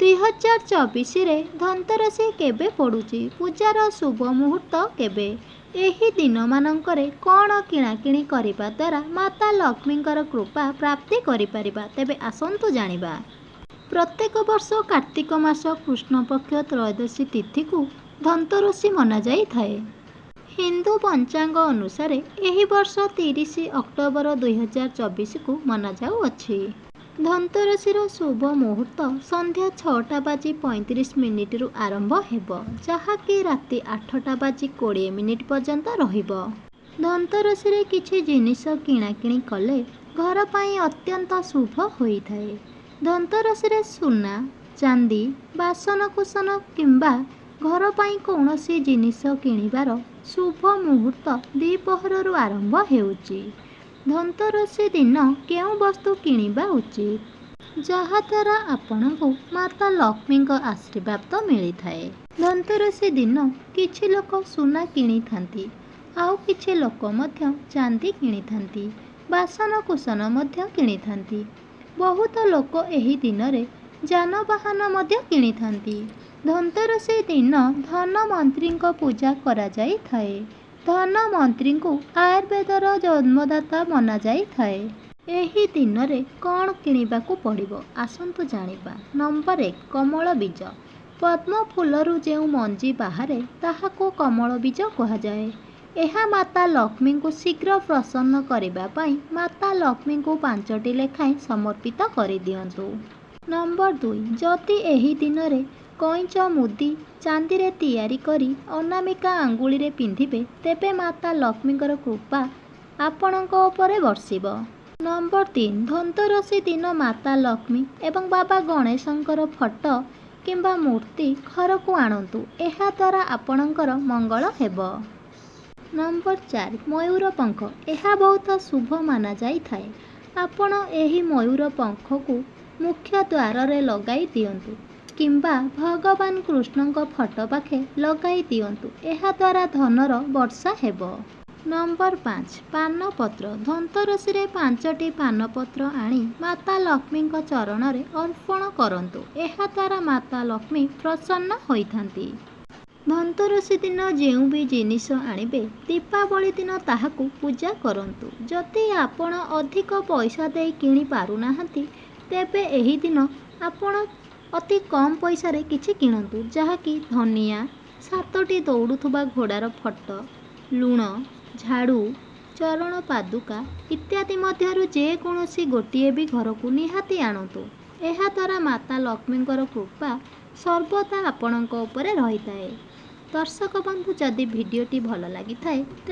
2024 ଧନତେରସ କେବେ ପଡ଼ୁଛି? ପୂଜାର ଶୁଭ ମୁହୂର୍ତ୍ତ କେବେ? ଏହି ଦିନମାନଙ୍କରେ କ'ଣ କିଣାକିଣି କରିବା ଦ୍ୱାରା ମାତା ଲକ୍ଷ୍ମୀଙ୍କର କୃପା ପ୍ରାପ୍ତି କରିପାରିବା? ତେବେ ଆସନ୍ତୁ ଜାଣିବା। ପ୍ରତ୍ୟେକ ବର୍ଷ କାର୍ତ୍ତିକ ମାସ କୃଷ୍ଣପକ୍ଷ ତ୍ରୟୋଦଶୀ ତିଥିକୁ ଧନତେରସ ମନାଯାଇଥାଏ। ହିନ୍ଦୁ ପଞ୍ଚାଙ୍ଗ ଅନୁସାରେ ଏହି ବର୍ଷ 30 ଅକ୍ଟୋବର 2024କୁ ମନାଯାଉଅଛି। ଧନତେରସର ଶୁଭ ମୁହୂର୍ତ୍ତ ସନ୍ଧ୍ୟା 6:35 ଆରମ୍ଭ ହେବ, ଯାହାକି ରାତି 8:20 ପର୍ଯ୍ୟନ୍ତ ରହିବ। ଧନତେରସରେ କିଛି ଜିନିଷ କିଣାକିଣି କଲେ ଘର ପାଇଁ ଅତ୍ୟନ୍ତ ଶୁଭ ହୋଇଥାଏ। ଧନତେରସରେ ସୁନା, ଚାନ୍ଦି, ବାସନକୁସନ କିମ୍ବା ଘର ପାଇଁ କୌଣସି ଜିନିଷ କିଣିବାର ଶୁଭ ମୁହୂର୍ତ୍ତ ଦ୍ୱିପ୍ରହରରୁ ଆରମ୍ଭ ହେଉଛି। ଧନତେରସ ଦିନ କେଉଁ ବସ୍ତୁ କିଣିବା ଉଚିତ, ଯାହାଦ୍ୱାରା ଆପଣଙ୍କୁ ମାତା ଲକ୍ଷ୍ମୀଙ୍କ ଆଶୀର୍ବାଦ ମିଳିଥାଏ? ଧନତେରସ ଦିନ କିଛି ଲୋକ ସୁନା କିଣିଥାନ୍ତି, ଆଉ କିଛି ଲୋକ ମଧ୍ୟ ଚାନ୍ଦି କିଣିଥାନ୍ତି, ବାସନକୁସନ ମଧ୍ୟ କିଣିଥାନ୍ତି। ବହୁତ ଲୋକ ଏହି ଦିନରେ ଯାନବାହନ ମଧ୍ୟ କିଣିଥାନ୍ତି। ଧନତେରସ ଦିନ ଧନମନ୍ତ୍ରୀଙ୍କ ପୂଜା କରାଯାଇଥାଏ। ଧନମନ୍ତ୍ରୀଙ୍କୁ ଆୟୁର୍ବେଦର ଜନ୍ମଦାତା ମନାଯାଇଥାଏ। ଏହି ଦିନରେ କ'ଣ କିଣିବାକୁ ପଡ଼ିବ? ଆସନ୍ତୁ ଜାଣିବା। ନମ୍ବର 1, କମଳ ବୀଜ। ପଦ୍ମ ଫୁଲରୁ ଯେଉଁ ମଞ୍ଜି ବାହାରେ ତାହାକୁ କମଳ ବୀଜ କୁହାଯାଏ। ଏହା ମାତା ଲକ୍ଷ୍ମୀଙ୍କୁ ଶୀଘ୍ର ପ୍ରସନ୍ନ କରିବା ପାଇଁ ମାତା ଲକ୍ଷ୍ମୀଙ୍କୁ 5ଟି ଲେଖାଏଁ ସମର୍ପିତ କରିଦିଅନ୍ତୁ। ନମ୍ବର 2, ଯଦି ଏହି ଦିନରେ କଇଁଚ ମୁଦି ଚାନ୍ଦିରେ ତିଆରି କରି ଅନାମିକା ଆଙ୍ଗୁଳିରେ ପିନ୍ଧିବେ, ତେବେ ମାତା ଲକ୍ଷ୍ମୀଙ୍କର କୃପା ଆପଣଙ୍କ ଉପରେ ବର୍ଷିବ। ନମ୍ବର 3, ଧନତେରସ ଦିନ ମାତା ଲକ୍ଷ୍ମୀ ଏବଂ ବାବା ଗଣେଶଙ୍କର ଫଟୋ କିମ୍ବା ମୂର୍ତ୍ତି ଘରକୁ ଆଣନ୍ତୁ। ଏହାଦ୍ୱାରା ଆପଣଙ୍କର ମଙ୍ଗଳ ହେବ। ନମ୍ବର 4, ମୟୂର ପଙ୍ଖ। ଏହା ବହୁତ ଶୁଭ ମାନାଯାଇଥାଏ। ଆପଣ ଏହି ମୟୂର ପଙ୍ଖକୁ ମୁଖ୍ୟ ଦ୍ୱାରରେ ଲଗାଇ ଦିଅନ୍ତୁ କିମ୍ବା ଭଗବାନ କୃଷ୍ଣଙ୍କ ଫଟୋ ପାଖେ ଲଗାଇ ଦିଅନ୍ତୁ। ଏହାଦ୍ୱାରା ଧନର ବର୍ଷା ହେବ। ନମ୍ବର 5, ପାନପତ୍ର। ଧନତେରସରେ 5ଟି ପାନପତ୍ର ଆଣି ମାତା ଲକ୍ଷ୍ମୀଙ୍କ ଚରଣରେ ଅର୍ପଣ କରନ୍ତୁ। ଏହାଦ୍ୱାରା ମାତା ଲକ୍ଷ୍ମୀ ପ୍ରସନ୍ନ ହୋଇଥାନ୍ତି। ଧନତେରସ ଦିନ ଯେଉଁ ବି ଜିନିଷ ଆଣିବେ, ଦୀପାବଳି ଦିନ ତାହାକୁ ପୂଜା କରନ୍ତୁ। ଯଦି ଆପଣ ଅଧିକ ପଇସା ଦେଇ କିଣି ପାରୁନାହାନ୍ତି, ତେବେ ଏହି ଦିନ ଆପଣ ଅତି କମ୍ ପଇସାରେ କିଛି କିଣନ୍ତୁ, ଯାହାକି ଧନିଆ, 7ଟି ଦୌଡ଼ୁଥିବା ଘୋଡ଼ାର ଫଟୋ, ଲୁଣ, ଝାଡ଼ୁ, ଚରଣ ପାଦୁକା ଇତ୍ୟାଦି ମଧ୍ୟରୁ ଯେକୌଣସି ଗୋଟିଏ ବି ଘରକୁ ନିହାତି ଆଣନ୍ତୁ। ଏହାଦ୍ୱାରା ମାତା ଲକ୍ଷ୍ମୀଙ୍କର କୃପା ସର୍ବଦା ଆପଣଙ୍କ ଉପରେ ରହିଥାଏ। ଦର୍ଶକ ବନ୍ଧୁ, ଯଦି ଭିଡ଼ିଓଟି ଭଲ ଲାଗିଥାଏ